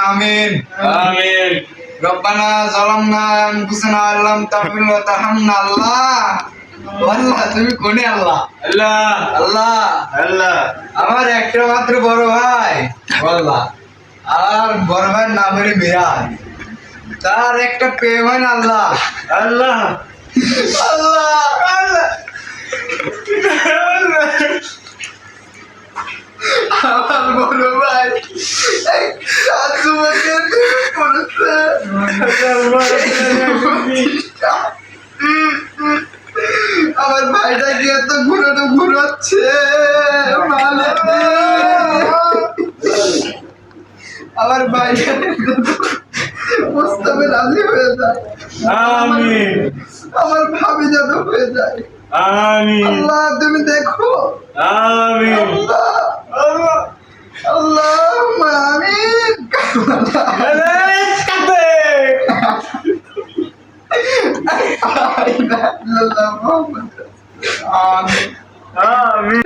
আমিন আমিন। রব্বানা যালামনা আনফুসানা আল্লাম তাগফির ওয়া তারহামনা আল্লাহ আল্লাহ তুমি কোনে আল্লাহ আল্লাহ আল্লাহ আল্লাহ আমার একটা মাত্র বড় ভাই আল্লাহ আর বড় ভাইয়ের নাম হলো মিরাজ তার একটা প্রেম হয় না আল্লাহ আল্লাহ আল্লাহ আল্লাহ আমার বড় ভাই সাত বছর পড়ছে আমার ভাইটা কি এত ঘুরাচ্ছে আমার ভাইটা প্রস্তাবে রাজি হয়ে যায় আমিন আমার ভাবি যেন হয়ে যায় আমিন আল্লাহ তুমি দেখো আমিন আল্লাহ আল্লাহ আমিন আমিন আমিন